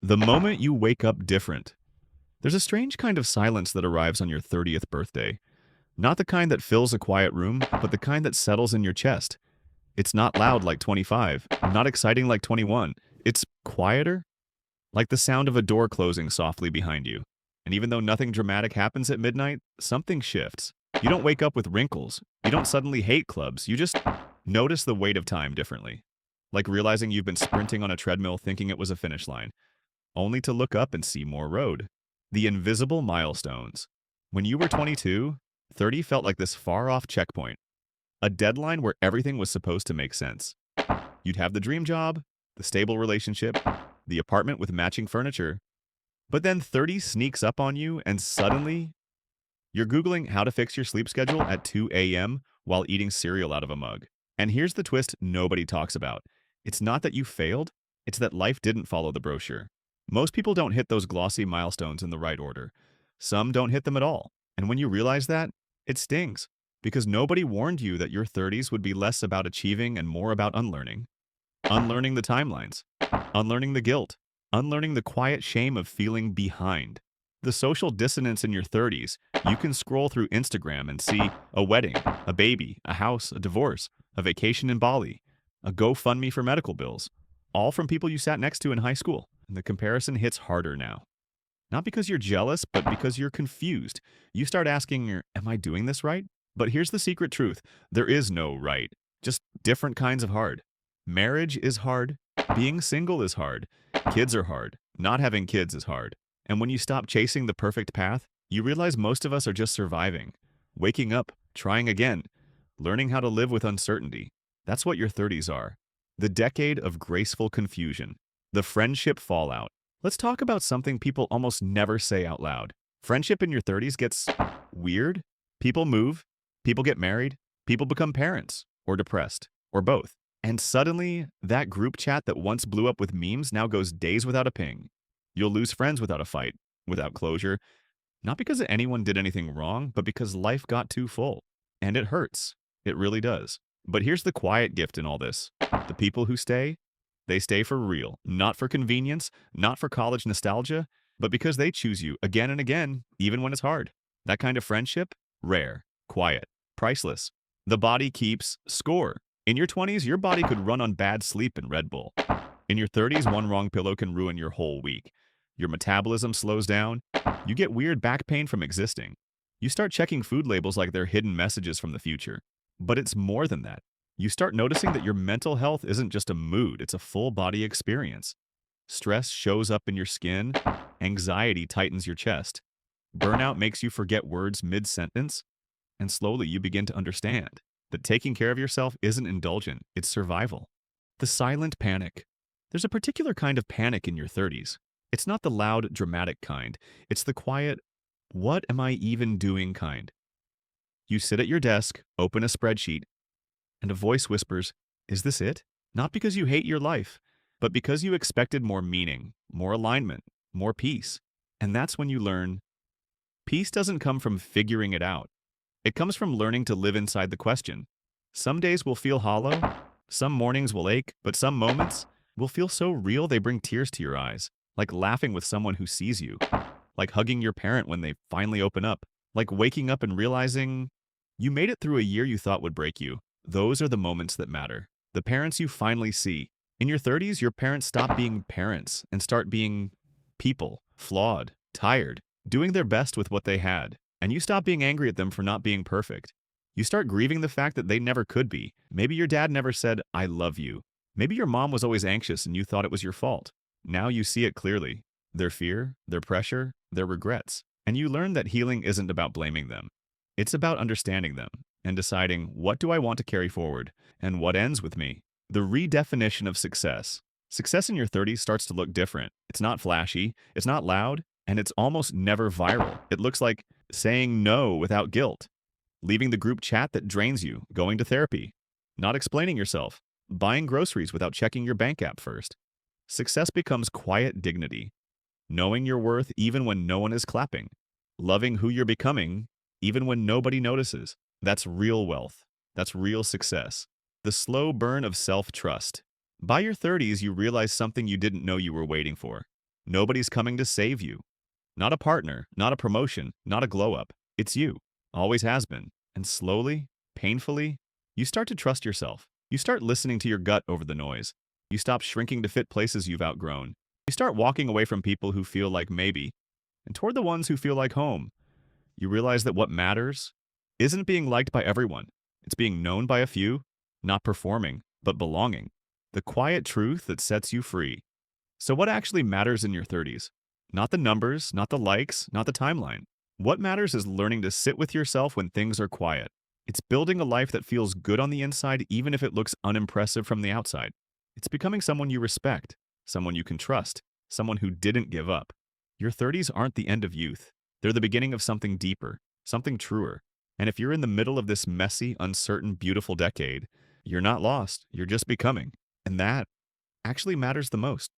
The moment you wake up different. There's a strange kind of silence that arrives on your 30th birthday. Not the kind that fills a quiet room, but the kind that settles in your chest. It's not loud like 25, not exciting like 21. It's quieter, like the sound of a door closing softly behind you. And even though nothing dramatic happens at midnight, something shifts. You don't wake up with wrinkles. You don't suddenly hate clubs. You just notice the weight of time differently. Like realizing you've been sprinting on a treadmill thinking it was a finish line, only to look up and see more road. The invisible milestones. When you were 22, 30 felt like this far-off checkpoint, a deadline where everything was supposed to make sense. You'd have the dream job, the stable relationship, the apartment with matching furniture. But then 30 sneaks up on you and suddenly you're Googling how to fix your sleep schedule at 2 a.m. while eating cereal out of a mug. And here's the twist nobody talks about. It's not that you failed, it's that life didn't follow the brochure. Most people don't hit those glossy milestones in the right order. Some don't hit them at all. And when you realize that, it stings. Because nobody warned you that your 30s would be less about achieving and more about unlearning. Unlearning the timelines. Unlearning the guilt. Unlearning the quiet shame of feeling behind. The social dissonance in your 30s, you can scroll through Instagram and see a wedding, a baby, a house, a divorce, a vacation in Bali, a GoFundMe for medical bills, all from people you sat next to in high school. And the comparison hits harder now. Not because you're jealous, but because you're confused. You start asking, am I doing this right? But here's the secret truth. There is no right, just different kinds of hard. Marriage is hard. Being single is hard. Kids are hard. Not having kids is hard. And when you stop chasing the perfect path, you realize most of us are just surviving, waking up, trying again, learning how to live with uncertainty. That's what your 30s are. The decade of graceful confusion. The friendship fallout. Let's talk about something people almost never say out loud. Friendship in your 30s gets weird. People move. People get married. People become parents. Or depressed. Or both. And suddenly, that group chat that once blew up with memes now goes days without a ping. You'll lose friends without a fight, without closure. Not because anyone did anything wrong, but because life got too full. And it hurts. It really does. But here's the quiet gift in all this. The people who stay, they stay for real, not for convenience, not for college nostalgia, but because they choose you again and again, even when it's hard. That kind of friendship, rare, quiet, priceless. The body keeps score. In your 20s, your body could run on bad sleep and Red Bull. In your 30s, one wrong pillow can ruin your whole week. Your metabolism slows down. You get weird back pain from existing. You start checking food labels like they're hidden messages from the future. But it's more than that. You start noticing that your mental health isn't just a mood, it's a full-body experience. Stress shows up in your skin, anxiety tightens your chest, burnout makes you forget words mid-sentence, and slowly you begin to understand that taking care of yourself isn't indulgent, it's survival. The silent panic. There's a particular kind of panic in your 30s. It's not the loud, dramatic kind. It's the quiet, what am I even doing kind. You sit at your desk, open a spreadsheet, and a voice whispers, is this it? Not because you hate your life, but because you expected more meaning, more alignment, more peace. And that's when you learn, peace doesn't come from figuring it out. It comes from learning to live inside the question. Some days will feel hollow, some mornings will ache, but some moments will feel so real they bring tears to your eyes, like laughing with someone who sees you, like hugging your parent when they finally open up, like waking up and realizing you made it through a year you thought would break you. Those are the moments that matter. The parents you finally see. In your 30s, your parents stop being parents and start being people, flawed, tired, doing their best with what they had. And you stop being angry at them for not being perfect. You start grieving the fact that they never could be. Maybe your dad never said, I love you. Maybe your mom was always anxious and you thought it was your fault. Now you see it clearly. Their fear, their pressure, their regrets. And you learn that healing isn't about blaming them. It's about understanding them and deciding, what do I want to carry forward and what ends with me? The redefinition of success. Success in your 30s starts to look different. It's not flashy, it's not loud, and it's almost never viral. It looks like saying no without guilt, leaving the group chat that drains you, going to therapy, not explaining yourself, buying groceries without checking your bank app first. Success becomes quiet dignity, knowing your worth even when no one is clapping, loving who you're becoming even when nobody notices. That's real wealth. That's real success. The slow burn of self-trust. By your 30s, you realize something you didn't know you were waiting for. Nobody's coming to save you. Not a partner, not a promotion, not a glow up. It's you. Always has been. And slowly, painfully, you start to trust yourself. You start listening to your gut over the noise. You stop shrinking to fit places you've outgrown. You start walking away from people who feel like maybe, and toward the ones who feel like home. You realize that what matters isn't being liked by everyone. It's being known by a few, not performing, but belonging. The quiet truth that sets you free. So what actually matters in your 30s? Not the numbers, not the likes, not the timeline. What matters is learning to sit with yourself when things are quiet. It's building a life that feels good on the inside even if it looks unimpressive from the outside. It's becoming someone you respect, someone you can trust, someone who didn't give up. Your 30s aren't the end of youth. They're the beginning of something deeper, something truer. And if you're in the middle of this messy, uncertain, beautiful decade, you're not lost, you're just becoming. And that actually matters the most.